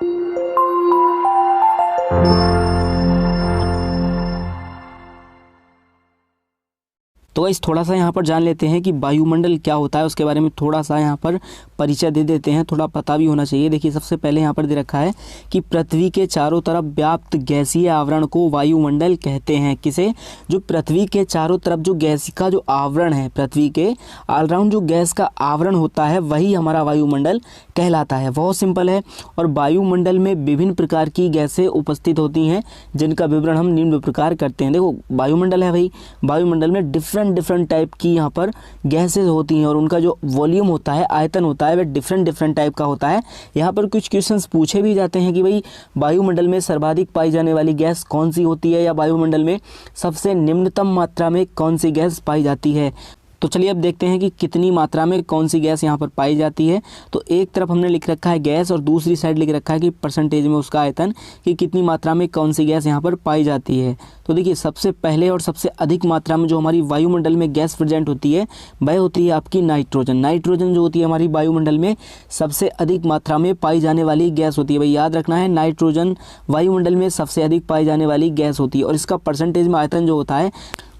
तो गाइस थोड़ा सा यहाँ पर जान लेते हैं कि वायुमंडल क्या होता है, उसके बारे में थोड़ा सा यहाँ पर परिचय दे देते हैं, थोड़ा पता भी होना चाहिए। देखिए सबसे पहले यहाँ पर दे रखा है कि पृथ्वी के चारों तरफ व्याप्त गैसीय आवरण को वायुमंडल कहते हैं। किसे? जो पृथ्वी के चारों तरफ जो गैस का जो आवरण है, पृथ्वी के ऑलराउंड जो गैस का आवरण होता है वही हमारा वायुमंडल कहलाता है। बहुत सिंपल है। और वायुमंडल में विभिन्न प्रकार की गैसें उपस्थित होती हैं जिनका विवरण हम निम्न प्रकार करते हैं। देखो वायुमंडल है भाई, वायुमंडल में डिफरेंट टाइप की यहाँ पर गैसेज होती हैं और उनका जो वॉल्यूम होता है, आयतन होता है, वह डिफरेंट टाइप का होता है। यहाँ पर कुछ क्वेश्चंस पूछे भी जाते हैं कि भाई वायुमंडल में सर्वाधिक पाई जाने वाली गैस कौन सी होती है, या वायुमंडल में सबसे निम्नतम मात्रा में कौन सी गैस पाई जाती है। तो चलिए अब देखते हैं कि कितनी मात्रा में कौन सी गैस यहाँ पर पाई जाती है। तो एक तरफ हमने लिख रखा है गैस और दूसरी साइड लिख रखा है कि परसेंटेज में उसका आयतन, कि कितनी मात्रा में कौन सी गैस यहाँ पर पाई जाती है। तो देखिए सबसे पहले और सबसे अधिक मात्रा में जो हमारी वायुमंडल में गैस प्रेजेंट होती है वह होती है आपकी नाइट्रोजन। नाइट्रोजन जो होती है हमारी वायुमंडल में सबसे अधिक मात्रा में पाई जाने वाली गैस होती है। भाई याद रखना है, नाइट्रोजन वायुमंडल में सबसे अधिक पाई जाने वाली गैस होती है और इसका परसेंटेज में आयतन जो होता है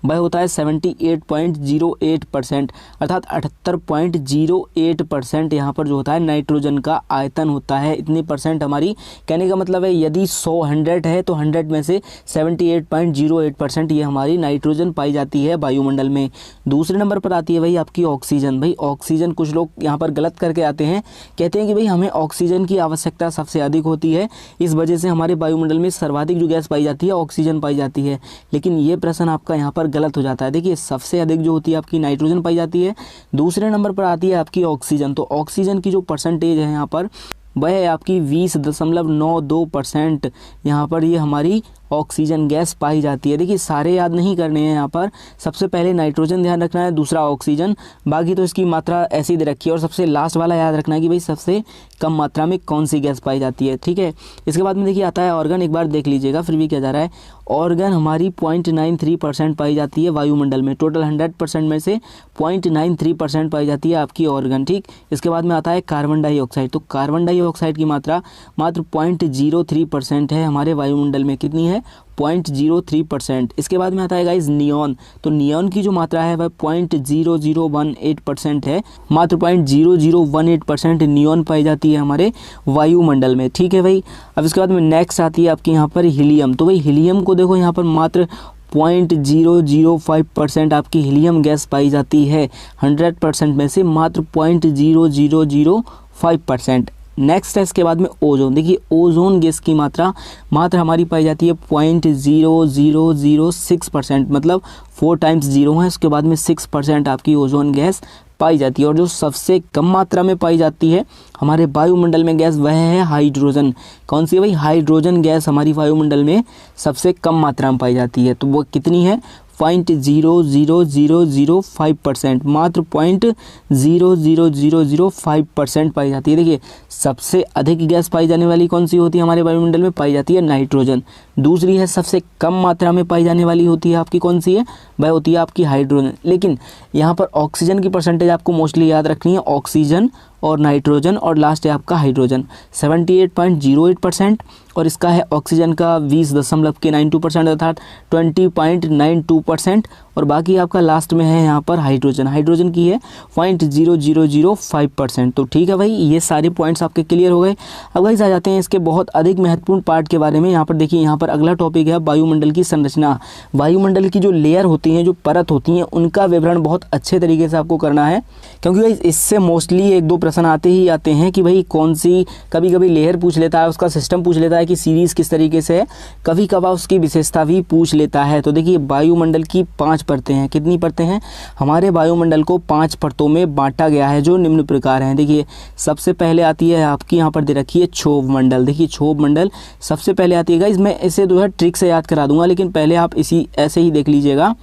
वह होता है 78.08%, अर्थात 78.08% यहाँ पर जो होता है नाइट्रोजन का आयतन होता है। इतनी परसेंट हमारी, कहने का मतलब है यदि 100 है तो 100 में से 78.08% ये हमारी नाइट्रोजन पाई जाती है वायुमंडल में। दूसरे नंबर पर आती है भाई आपकी ऑक्सीजन। भाई ऑक्सीजन कुछ लोग यहाँ पर गलत करके आते हैं, कहते हैं कि भाई हमें ऑक्सीजन की आवश्यकता सबसे अधिक होती है, इस वजह से हमारे वायुमंडल में सर्वाधिक जो गैस पाई जाती है ऑक्सीजन पाई जाती है। लेकिन ये प्रश्न आपका यहाँ पर गलत हो जाता है। देखिए सबसे अधिक जो होती है आपकी नाइट्रोजन पाई जाती है, दूसरे नंबर पर आती है आपकी ऑक्सीजन। तो ऑक्सीजन की जो परसेंटेज है यहाँ पर वह है आपकी 20.92%। यहाँ पर ये हमारी ऑक्सीजन गैस पाई जाती है। देखिए सारे याद नहीं करने हैं यहाँ पर, सबसे पहले नाइट्रोजन ध्यान रखना है, दूसरा ऑक्सीजन, बाकी तो इसकी मात्रा ऐसी दे रखी है। और सबसे लास्ट वाला याद रखना है कि भाई सबसे कम मात्रा में कौन सी गैस पाई जाती है। ठीक है, इसके बाद में देखिए आता है ऑर्गन। एक बार देख लीजिएगा फिर भी क्या जा रहा है। ऑर्गन हमारी 0.93% पाई जाती है वायुमंडल में। टोटल 100% में से 0.93% पाई जाती है आपकी ऑर्गन। ठीक, इसके बाद में आता है कार्बन डाइऑक्साइड। तो कार्बन डाइऑक्साइड की मात्रा मात्र 0.03% है हमारे वायुमंडल में। कितनी है? 0.03%। इसके बाद में आता है गाइज नियॉन। तो नियॉन की जो मात्रा है वह 0.0018% है। मात्र 0.0018% नियॉन पाई जाती है हमारे वायुमंडल में। ठीक है भाई, अब इसके बाद में नेक्स्ट आती है आपकी यहाँ पर हीलियम। तो भाई हीलियम को देखो यहाँ पर मात्र 0.005% आपकी हीलियम गैस पाई जाती है 100% में से, मात्र 0.0005%। नेक्स्ट है इसके बाद में ओजोन। देखिए ओजोन गैस की मात्रा मात्र हमारी पाई जाती है 0.0006%, मतलब 4 टाइम्स 0 है, उसके बाद में 6% आपकी ओजोन गैस पाई जाती है। और जो सबसे कम मात्रा में पाई जाती है हमारे वायुमंडल में गैस वह है हाइड्रोजन। कौन सी भाई? हाइड्रोजन गैस हमारी वायुमंडल में सबसे कम मात्रा में पाई जाती है। तो वो कितनी है? 0.00005%, मात्र 0.00005% पाई जाती है। देखिए सबसे अधिक गैस पाई जाने वाली कौन सी होती है हमारे वायुमंडल में? पाई जाती है नाइट्रोजन। दूसरी है सबसे कम मात्रा में पाई जाने वाली होती है आपकी कौन सी है? वह होती है आपकी हाइड्रोजन। लेकिन यहाँ पर ऑक्सीजन की परसेंटेज आपको मोस्टली याद रखनी है, ऑक्सीजन और नाइट्रोजन, और लास्ट है आपका हाइड्रोजन 78.08%, और इसका है ऑक्सीजन का 20.92%, अर्थात 20.92%, और बाकी आपका लास्ट में है यहाँ पर हाइड्रोजन। हाइड्रोजन की है 0.0005%। तो ठीक है भाई, ये सारे पॉइंट्स आपके क्लियर हो गए। अब गाइस आ जाते हैं इसके बहुत अधिक महत्वपूर्ण पार्ट के बारे में। यहाँ पर देखिए, यहाँ पर अगला टॉपिक है वायुमंडल की संरचना। वायुमंडल की जो लेयर होती हैं, जो परत होती हैं, उनका विवरण बहुत अच्छे तरीके से आपको करना है, क्योंकि भाई इससे मोस्टली 1-2 प्रश्न आते ही आते हैं कि भाई कौन सी, कभी कभी लेयर पूछ लेता है, उसका सिस्टम पूछ लेता है कि सीरीज़ किस तरीके से है, कभी कभार उसकी विशेषता भी पूछ लेता है। तो देखिए वायुमंडल की 5 परतें हैं। कितनी परतें हैं? हमारे वायुमंडल को 5 परतों में बांटा गया है, जो निम्न प्रकार हैं। देखिए सबसे पहले आती है आपकी यहाँ पर दे रखी है क्षोभ मंडल। देखिए क्षोभ मंडल सबसे पहले आती है। गाइस मैं इसे जो है ट्रिक से याद करा दूंगा, लेकिन पहले आप इसी ऐसे ही देख लीजिएगा।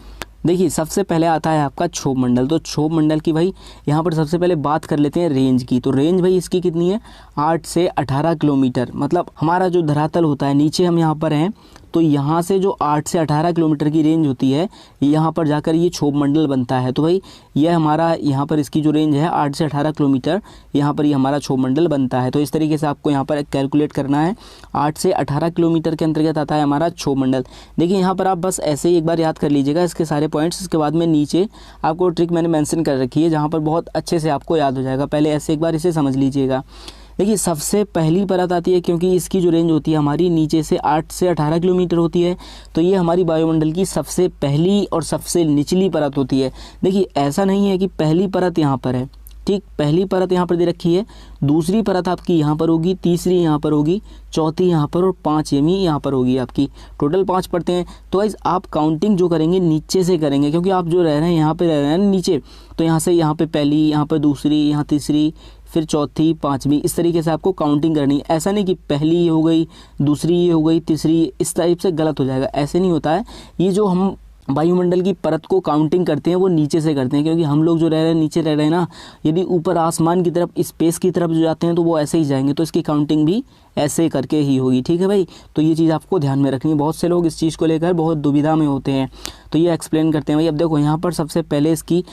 देखिए सबसे पहले आता है आपका क्षोभ मंडल। तो क्षोभ मंडल की भाई यहाँ पर सबसे पहले बात कर लेते हैं रेंज की। तो रेंज भाई इसकी कितनी है? 8 से 18 किलोमीटर। मतलब हमारा जो धरातल होता है, नीचे हम यहाँ पर हैं तो यहाँ से जो 8 से 18 किलोमीटर की रेंज होती है यहाँ पर जाकर ये क्षोभ मंडल बनता है। तो भाई यह हमारा यहाँ पर इसकी जो रेंज है 8 से 18 किलोमीटर, यहाँ पर ये हमारा क्षोभ मंडल बनता है। तो इस तरीके से आपको यहाँ पर कैलकुलेट करना है। 8 से 18 किलोमीटर के अंतर्गत आता है हमारा क्षोभ मंडल। देखिए यहाँ पर आप बस ऐसे ही एक बार याद कर लीजिएगा इसके सारे पॉइंट्स। इसके बाद में नीचे आपको ट्रिक मैंने मेंशन कर रखी है जहाँ पर बहुत अच्छे से आपको याद हो जाएगा। पहले ऐसे एक बार इसे समझ लीजिएगा। देखिए सबसे पहली परत आती है, क्योंकि इसकी जो रेंज होती है हमारी नीचे से 8 से 18 किलोमीटर होती है, तो ये हमारी वायुमंडल की सबसे पहली और सबसे निचली परत होती है। देखिए ऐसा नहीं है कि पहली परत यहाँ पर है, ठीक, पहली परत यहाँ पर दे रखी है, दूसरी परत आपकी यहाँ पर होगी, तीसरी यहाँ पर होगी, चौथी यहाँ पर और 5वीं यहाँ पर होगी आपकी। टोटल 5 पड़ते हैं। तो गाइस आप काउंटिंग जो करेंगे नीचे से करेंगे, क्योंकि आप जो रह रहे हैं यहाँ पे रह रहे हैं नीचे, तो यहाँ से यहाँ पे पहली, यहाँ पर दूसरी, यहाँ तीसरी, फिर चौथी, 5वीं, इस तरीके से आपको काउंटिंग करनी है। ऐसा नहीं कि पहली ये हो गई, दूसरी ये हो गई, तीसरी, इस टाइप से गलत हो जाएगा, ऐसे नहीं होता है। ये जो हम वायुमंडल की परत को काउंटिंग करते हैं वो नीचे से करते हैं, क्योंकि हम लोग जो रह रहे हैं नीचे रह रहे हैं ना, यदि ऊपर आसमान की तरफ, स्पेस की तरफ जो जाते हैं तो वो ऐसे ही जाएंगे, तो इसकी काउंटिंग भी ऐसे करके ही होगी। ठीक है भाई, तो ये चीज़ आपको ध्यान में रखनी है। बहुत से लोग इस चीज़ को लेकर बहुत दुविधा में होते हैं, तो ये एक्सप्लेन करते हैं भाई। अब देखो यहाँ पर सबसे पहले इसकी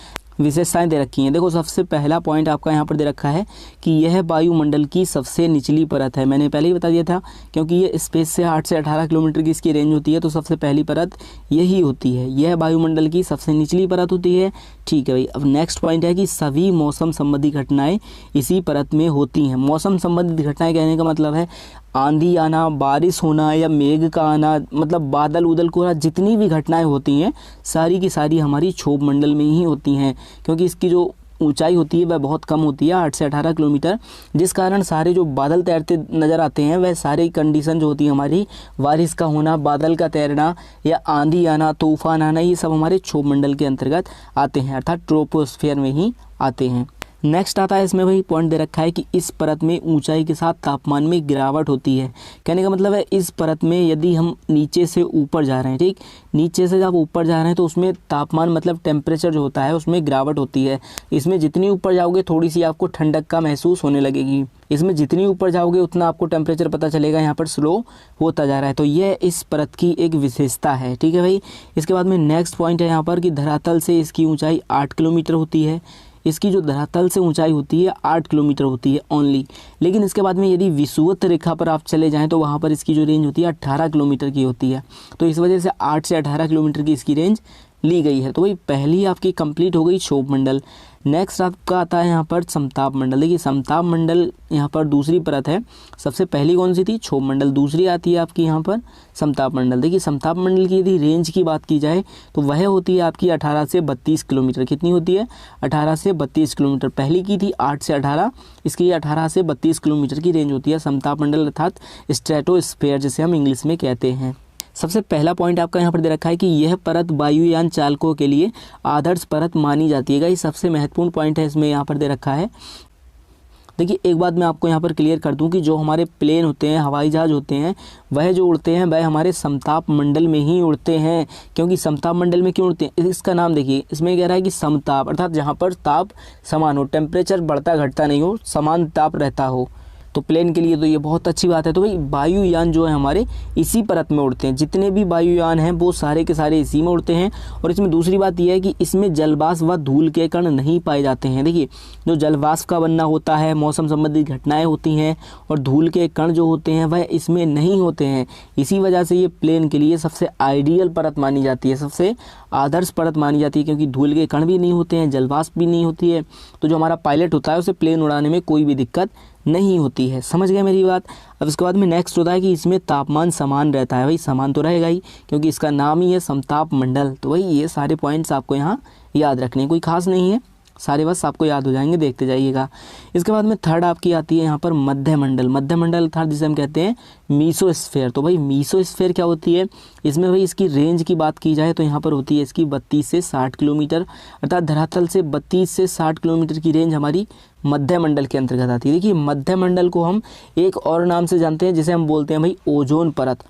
विशेषताएं दे रखी हैं। देखो सबसे पहला पॉइंट आपका यहाँ पर दे रखा है कि यह वायुमंडल की सबसे निचली परत है। मैंने पहले ही बता दिया था, क्योंकि ये स्पेस से 8 से 18 किलोमीटर की इसकी रेंज होती है, तो सबसे पहली परत यही होती है, यह वायुमंडल की सबसे निचली परत होती है। ठीक है भाई, अब नेक्स्ट पॉइंट है कि सभी मौसम संबंधी घटनाएं इसी परत में होती हैं। मौसम संबंधित घटनाएं कहने का मतलब है आंधी आना, बारिश होना या मेघ का आना, मतलब बादल उदल को, जितनी भी घटनाएं होती हैं सारी की सारी हमारी क्षोभ मंडल में ही होती हैं, क्योंकि इसकी जो ऊंचाई होती है वह बहुत कम होती है, 8 से 18 किलोमीटर, जिस कारण सारे जो बादल तैरते नज़र आते हैं वह सारी कंडीशन जो होती है हमारी, बारिश का होना, बादल का तैरना या आंधी आना, तूफान आना, ये सब हमारे क्षोभ मंडल के अंतर्गत आते हैं, अर्थात ट्रोपोस्फियर में ही आते हैं। नेक्स्ट आता है, इसमें वही पॉइंट दे रखा है कि इस परत में ऊंचाई के साथ तापमान में गिरावट होती है। कहने का मतलब है इस परत में यदि हम नीचे से ऊपर जा रहे हैं, ठीक, नीचे से जब ऊपर जा रहे हैं तो उसमें तापमान मतलब टेम्परेचर जो होता है उसमें गिरावट होती है। इसमें जितनी ऊपर जाओगे थोड़ी सी आपको ठंडक का महसूस होने लगेगी, इसमें जितनी ऊपर जाओगे उतना आपको टेम्परेचर पता चलेगा यहाँ पर स्लो होता जा रहा है। तो यह इस परत की एक विशेषता है। ठीक है भाई, इसके बाद में नेक्स्ट पॉइंट है यहाँ पर कि धरातल से इसकी ऊंचाई 8 किलोमीटर होती है। इसकी जो धरातल से ऊंचाई होती है 8 किलोमीटर होती है ओनली। लेकिन इसके बाद में यदि विषुवत रेखा पर आप चले जाएं तो वहाँ पर इसकी जो रेंज होती है 18 किलोमीटर की होती है। तो इस वजह से 8 से 18 किलोमीटर की इसकी रेंज ली गई है। तो भाई पहली आपकी कंप्लीट हो गई क्षोभ मंडल। नेक्स्ट आपका आता है यहाँ पर समताप मंडल। देखिए समताप मंडल यहाँ पर दूसरी परत है। सबसे पहली कौन सी थी? क्षोभ मंडल। दूसरी आती है आपकी यहाँ पर समताप मंडल। देखिए समताप मंडल की यदि रेंज की बात की जाए तो वह होती है आपकी 18 से 32 किलोमीटर। कितनी होती है? 18 से 32 किलोमीटर। पहली की थी 8 से 18, इसकी 18 से 32 किलोमीटर की रेंज होती है समताप मंडल, अर्थात स्ट्रेटोस्फीयर जिसे हम इंग्लिश में कहते हैं। सबसे पहला पॉइंट आपका यहाँ पर दे रखा है कि यह परत वायुयान चालकों के लिए आदर्श परत मानी जाती है। ये सबसे महत्वपूर्ण पॉइंट है, इसमें यहाँ पर दे रखा है। देखिए एक बात मैं आपको यहाँ पर क्लियर कर दूं कि जो हमारे प्लेन होते हैं, हवाई जहाज होते हैं, वह जो उड़ते हैं वह हमारे समताप मंडल में ही उड़ते हैं। क्योंकि समताप मंडल में क्यों उड़ते हैं? इसका नाम देखिए, इसमें कह रहा है कि समताप, अर्थात जहाँ पर ताप समान हो, टेम्परेचर बढ़ता घटता नहीं हो, समान ताप रहता हो, तो प्लेन के लिए तो ये बहुत अच्छी बात है। तो भाई वायुयान जो है हमारे इसी परत में उड़ते हैं। जितने भी वायुयान हैं वो सारे के सारे इसी में उड़ते हैं। और इसमें दूसरी बात यह है कि इसमें जलवाष्प व धूल के कण नहीं पाए जाते हैं। देखिए जो जलवाष्प का बनना होता है, मौसम संबंधित घटनाएं होती हैं, और धूल के कण जो होते हैं वह इसमें नहीं होते हैं। इसी वजह से ये प्लेन के लिए सबसे आइडियल परत मानी जाती है, सबसे आदर्श परत मानी जाती है, क्योंकि धूल के कण भी नहीं होते हैं, जलवाष्प भी नहीं होती है। तो जो हमारा पायलट होता है उसे प्लेन उड़ाने में कोई भी दिक्कत नहीं होती है। समझ गए मेरी बात? अब इसके बाद में नेक्स्ट होता है कि इसमें तापमान समान रहता है। भाई समान तो रहेगा ही, क्योंकि इसका नाम ही है समताप मंडल। तो भाई ये सारे पॉइंट्स आपको यहाँ याद रखने, कोई खास नहीं है, सारे बस आपको याद हो जाएंगे, देखते जाइएगा। इसके बाद में थर्ड आपकी आती है यहाँ पर मध्य मंडल। मध्य मंडल अर्थात जिसे हम कहते हैं मीसोस्फेयर। तो भाई मीसोस्फेयर क्या होती है? इसमें भाई इसकी रेंज की बात की जाए तो यहाँ पर होती है इसकी 32 से 60 किलोमीटर, अर्थात धरातल से 32 से 60 किलोमीटर की रेंज हमारी मध्य मंडल के अंतर्गत आती है। देखिए मध्य मंडल को हम एक और नाम से जानते हैं, जिसे हम बोलते हैं भाई ओजोन परत।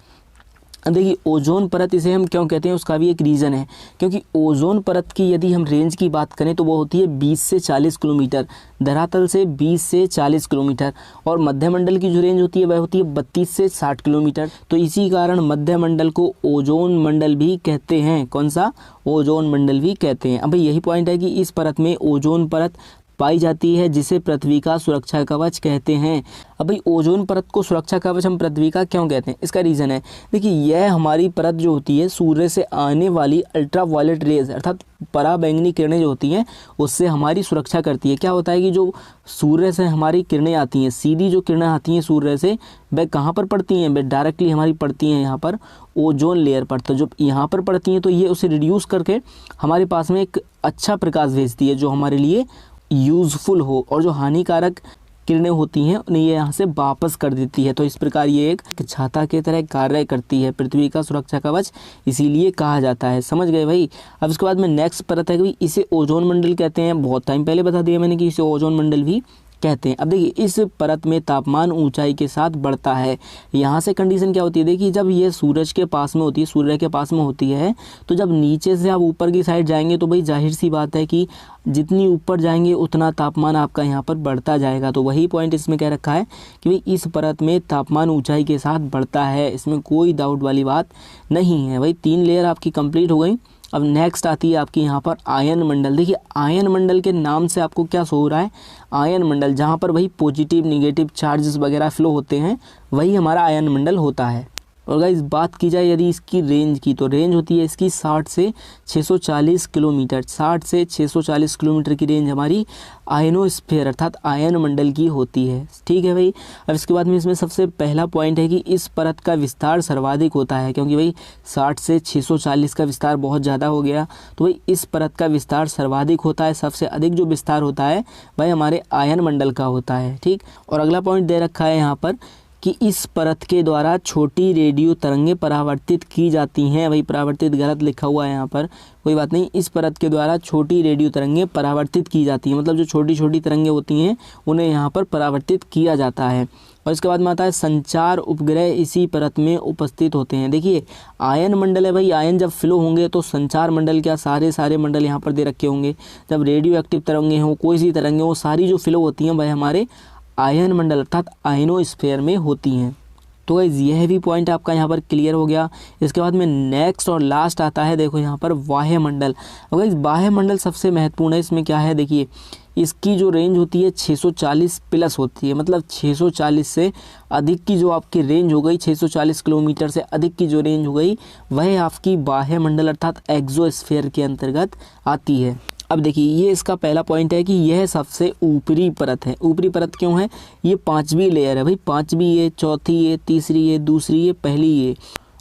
अब देखिए ओजोन परत इसे हम क्यों कहते हैं, उसका भी एक रीज़न है, क्योंकि ओजोन परत की यदि हम रेंज की बात करें तो वो होती है 20 से 40 किलोमीटर, धरातल से 20 से 40 किलोमीटर, और मध्यमंडल की जो रेंज होती है वह होती है 32 से 60 किलोमीटर। तो इसी कारण मध्यमंडल को ओजोन मंडल भी कहते हैं। कौन सा? ओजोन मंडल भी कहते हैं। अब यही पॉइंट है कि इस परत में ओजोन परत पाई जाती है जिसे पृथ्वी का सुरक्षा कवच कहते हैं। अब भाई ओजोन परत को सुरक्षा कवच हम पृथ्वी का क्यों कहते हैं, इसका रीज़न है, देखिए यह हमारी परत जो होती है सूर्य से आने वाली अल्ट्रावायलेट रेज अर्थात पराबैंगनी किरणें जो होती हैं उससे हमारी सुरक्षा करती है। क्या होता है कि जो सूर्य से हमारी किरणें आती हैं, सीधी जो किरणें आती हैं सूर्य से, वह कहाँ पर पड़ती हैं, वह डायरेक्टली हमारी पड़ती हैं यहाँ पर ओजोन लेयर पर। तो जब यहाँ पर पड़ती हैं तो ये उसे रिड्यूस करके हमारे पास में एक अच्छा प्रकाश भेजती है जो हमारे लिए यूज़फुल हो, और जो हानिकारक किरणें होती हैं उन्हें ये यहाँ से वापस कर देती है। तो इस प्रकार ये एक छाता की तरह कार्य करती है, पृथ्वी का सुरक्षा कवच इसीलिए कहा जाता है। समझ गए भाई। अब इसके बाद में नेक्स्ट परत है कि इसे ओजोन मंडल कहते हैं। बहुत टाइम पहले बता दिया मैंने कि इसे ओजोन मंडल भी कहते हैं। अब देखिए इस परत में तापमान ऊंचाई के साथ बढ़ता है। यहाँ से कंडीशन क्या होती है, देखिए जब ये सूरज के पास में होती है, सूर्य के पास में होती है, तो जब नीचे से आप ऊपर की साइड जाएंगे तो भाई जाहिर सी बात है कि जितनी ऊपर जाएंगे उतना तापमान आपका यहाँ पर बढ़ता जाएगा। तो वही पॉइंट इसमें कह रखा है कि भाई इस परत में तापमान ऊंचाई के साथ बढ़ता है, इसमें कोई डाउट वाली बात नहीं है। भाई 3 लेयर आपकी कंप्लीट हो गई। अब नेक्स्ट आती है आपकी यहाँ पर आयन मंडल। देखिए आयन मंडल के नाम से आपको क्या शो हो रहा है, आयन मंडल, जहाँ पर वही पॉजिटिव निगेटिव चार्जेस वगैरह फ्लो होते हैं वही हमारा आयन मंडल होता है। और गाइस बात की जाए यदि इसकी रेंज की, तो रेंज होती है इसकी 60 से 640 किलोमीटर। 60 से 640 किलोमीटर की रेंज हमारी आयनोस्फीयर अर्थात आयन मंडल की होती है। ठीक है भाई। अब इसके बाद में इसमें सबसे पहला पॉइंट है कि इस परत का विस्तार सर्वाधिक होता है, क्योंकि भाई 60 से 640 का विस्तार बहुत ज़्यादा हो गया, तो भाई इस परत का विस्तार सर्वाधिक होता है। सबसे अधिक जो विस्तार होता है वह हमारे आयन मंडल का होता है। ठीक। और अगला पॉइंट दे रखा है यहाँ पर कि इस परत के द्वारा छोटी रेडियो तरंगें परावर्तित की जाती हैं। वही परावर्तित गलत लिखा हुआ है यहाँ पर, कोई बात नहीं। इस परत के द्वारा छोटी रेडियो तरंगें परावर्तित की जाती हैं, मतलब जो छोटी छोटी तरंगें होती हैं उन्हें यहाँ पर परावर्तित किया जाता है। और इसके बाद में आता है संचार उपग्रह इसी परत में उपस्थित होते हैं। देखिए आयन मंडल है भाई, आयन जब फ्लो होंगे तो संचार मंडल क्या सारे मंडल यहाँ पर दे रखे होंगे। जब रेडियो एक्टिव तरंगें हों, कोई सी तरंगें हो, सारी जो फ्लो होती हैं वह हमारे आयन मंडल अर्थात आयनोस्फीयर में होती हैं। तो गाइस यह भी पॉइंट आपका यहाँ पर क्लियर हो गया। इसके बाद में नेक्स्ट और लास्ट आता है, देखो यहाँ पर बाह्य मंडल। अब गाइस बाह्य मंडल सबसे महत्वपूर्ण है। इसमें क्या है, देखिए इसकी जो रेंज होती है 640 प्लस होती है, मतलब 640 से अधिक की जो आपकी रेंज हो गई, 640 किलोमीटर से अधिक की जो रेंज हो गई वह आपकी बाह्य मंडल अर्थात एक्सोस्फीयर के अंतर्गत आती है। अब देखिए ये इसका पहला पॉइंट है कि यह सबसे ऊपरी परत है। ऊपरी परत क्यों है, ये 5वीं लेयर है भाई, 5वीं ये, चौथी ये, तीसरी ये, दूसरी ये, पहली ये,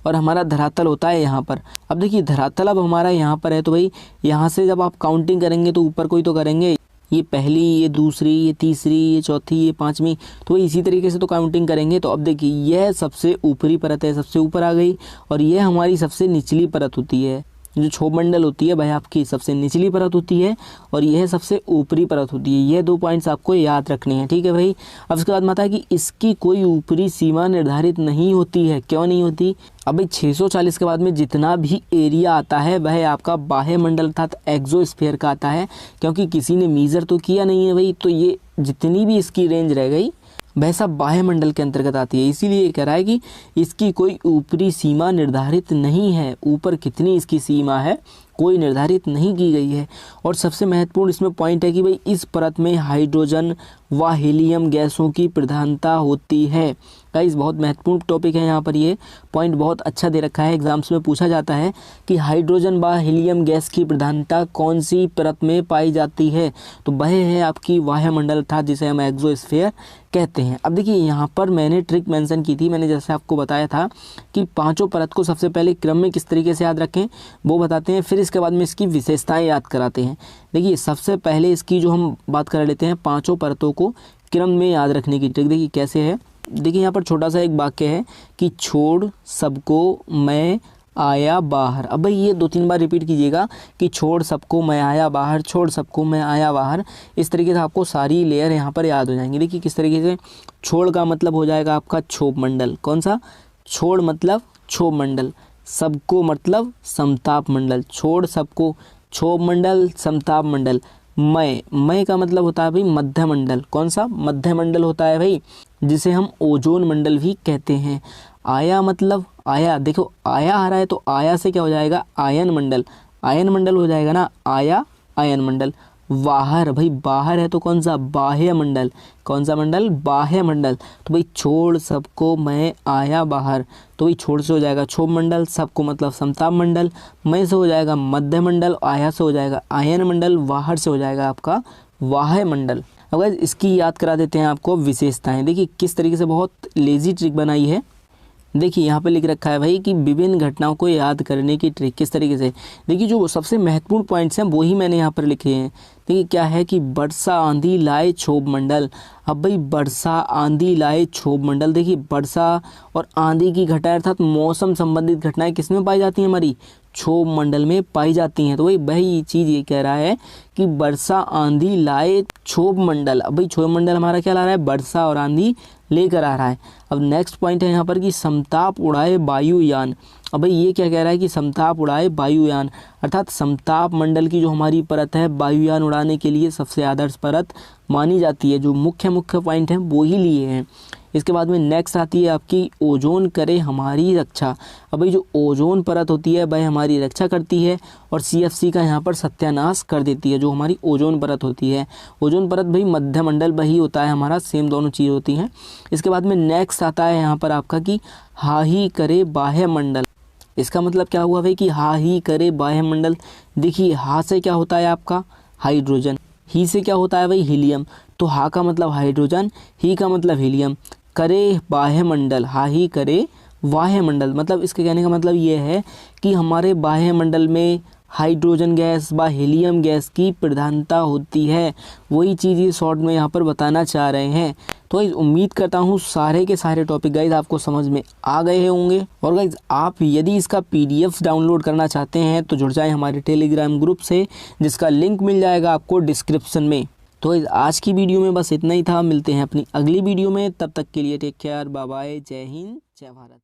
और हमारा धरातल होता है यहाँ पर। अब देखिए धरातल अब हमारा यहाँ पर है, तो भाई यहाँ से जब आप काउंटिंग करेंगे तो ऊपर कोई तो करेंगे, ये पहली, ये दूसरी, ये तीसरी, ये चौथी, ये 5वीं, तो इसी तरीके से तो काउंटिंग करेंगे। तो अब देखिए यह सबसे ऊपरी परत है, सबसे ऊपर आ गई, और यह हमारी सबसे निचली परत होती है। जो क्षोभ मंडल होती है वह आपकी सबसे निचली परत होती है, और यह सबसे ऊपरी परत होती है। ये 2 पॉइंट्स आपको याद रखने हैं। ठीक है भाई। अब उसके बाद आता है कि इसकी कोई ऊपरी सीमा निर्धारित नहीं होती है। क्यों नहीं होती, अब भाई 640 के बाद में जितना भी एरिया आता है वह आपका बाह्य मंडल अर्थात एक्सोस्फीयर का आता है, क्योंकि किसी ने मीज़र तो किया नहीं है भाई, तो ये जितनी भी इसकी रेंज रह गई वह सब बाह्य मंडल के अंतर्गत आती है। इसीलिए ये कह रहा है कि इसकी कोई ऊपरी सीमा निर्धारित नहीं है। ऊपर कितनी इसकी सीमा है कोई निर्धारित नहीं की गई है। और सबसे महत्वपूर्ण इसमें पॉइंट है कि भाई इस परत में हाइड्रोजन व हीलियम गैसों की प्रधानता होती है। गाइस बहुत महत्वपूर्ण टॉपिक है यहाँ पर, ये पॉइंट बहुत अच्छा दे रखा है। एग्जाम्स में पूछा जाता है कि हाइड्रोजन व हीलियम गैस की प्रधानता कौन सी परत में पाई जाती है, तो वह है आपकी वायुमंडल अर्थात जिसे हम एक्सोस्फीयर कहते हैं। अब देखिए यहाँ पर मैंने ट्रिक मेंशन की थी, मैंने जैसे आपको बताया था कि 5 परत को सबसे पहले क्रम में किस तरीके से याद रखें वो बताते हैं, फिर इसके बाद में इसकी विशेषताएं याद कराते हैं। देखिए सबसे पहले इसकी जो हम बात कर लेते हैं 5 परतों को क्रम में याद रखने की ट्रिक। देखिए कैसे है, देखिए यहाँ पर छोटा सा एक वाक्य है कि छोड़ सबको मैं आया बाहर। अब भाई ये 2-3 बार रिपीट कीजिएगा कि छोड़ सबको मैं आया बाहर, छोड़ सबको मैं आया बाहर। इस तरीके से आपको सारी लेयर यहाँ पर याद हो जाएंगी। देखिए किस तरीके से, छोड़ का मतलब हो जाएगा आपका क्षोभ मंडल। कौन सा, छोड़ मतलब क्षोभ मंडल, सबको मतलब समताप मंडल, छोड़ सबको क्षोभ मंडल समताप मंडल। मय का मतलब होता है भाई मध्य मंडल, कौन सा मध्य मंडल होता है भाई, जिसे हम ओजोन मंडल भी कहते हैं। आया मतलब आया, देखो आया आ रहा है तो आया से क्या हो जाएगा आयन मंडल, आयन मंडल हो जाएगा ना, आया आयन मंडल। बाहर भाई बाहर है तो कौन सा बाह्य मंडल, कौन सा मंडल बाह्य मंडल। तो भाई छोड़ सबको मैं आया बाहर, तो भाई छोड़ से हो जाएगा क्षोभ मंडल, सबको मतलब समताप मंडल, मैं से हो जाएगा मध्य मंडल, आया से हो जाएगा आयन मंडल, बाहर से हो जाएगा आपका बाह्य मंडल। अब गाइस इसकी याद करा देते हैं आपको विशेषताएं। देखिए किस तरीके से बहुत लेजी ट्रिक बनाई है। देखिए यहाँ पे लिख रखा है भाई कि विभिन्न घटनाओं को याद करने की ट्रिक किस तरीके से। देखिए जो सबसे महत्वपूर्ण पॉइंट्स हैं वो ही मैंने यहाँ पर लिखे हैं। देखिए क्या है कि वर्षा आंधी लाए क्षोभ मंडल। अब भाई वर्षा आंधी लाए क्षोभ मंडल, देखिए वर्षा और आंधी की घटनाएं अर्थात मौसम संबंधित घटनाएं किस में पाई जाती हैं, हमारी क्षोभ मंडल में पाई जाती हैं। तो वही चीज़ ये कह रहा है कि वर्षा आंधी लाए क्षोभ मंडल। अब भाई क्षोभ मंडल हमारा क्या ला रहा है, वर्षा और आंधी लेकर आ रहा है। अब नेक्स्ट पॉइंट है यहाँ पर कि समताप उड़ाए वायुयान। अब भाई ये क्या कह रहा है कि समताप उड़ाए वायुयान, अर्थात समताप मंडल की जो हमारी परत है वायुयान उड़ाने के लिए सबसे आदर्श परत मानी जाती है। जो मुख्य पॉइंट हैं वो ही लिए हैं। इसके बाद में नेक्स्ट आती है आपकी ओजोन करे हमारी रक्षा। अब भाई जो ओजोन परत होती है वह हमारी रक्षा करती है और CFC का यहाँ पर सत्यानाश कर देती है। जो हमारी ओजोन परत होती है, ओजोन परत भाई मध्य मंडल वही होता है हमारा, सेम दोनों चीज़ होती हैं। इसके बाद में नेक्स्ट आता है यहाँ पर आपका कि हा ही करे बाह्य मंडल। इसका मतलब क्या हुआ भाई कि हा ही करे बाह्य मंडल। देखिए हा से क्या होता है आपका हाइड्रोजन, ही से क्या होता है भाई हीलियम। तो हा का मतलब हाइड्रोजन, ही का मतलब हीलियम, करे बाह्य मंडल, हा ही करे बाह्य मंडल। मतलब इसके कहने का मतलब ये है कि हमारे बाह्य मंडल में हाइड्रोजन गैस व हीलियम गैस की प्रधानता होती है। वही चीज़ ये शॉर्ट में यहाँ पर बताना चाह रहे हैं। तो उम्मीद करता हूँ सारे के सारे टॉपिक गाइज आपको समझ में आ गए होंगे। और गाइज आप यदि इसका PDF डाउनलोड करना चाहते हैं तो जुड़ जाएं हमारे टेलीग्राम ग्रुप से, जिसका लिंक मिल जाएगा आपको डिस्क्रिप्शन में। तो आज की वीडियो में बस इतना ही था। मिलते हैं अपनी अगली वीडियो में, तब तक के लिए टेक केयर, बाय बाय, जय हिंद जय भारत।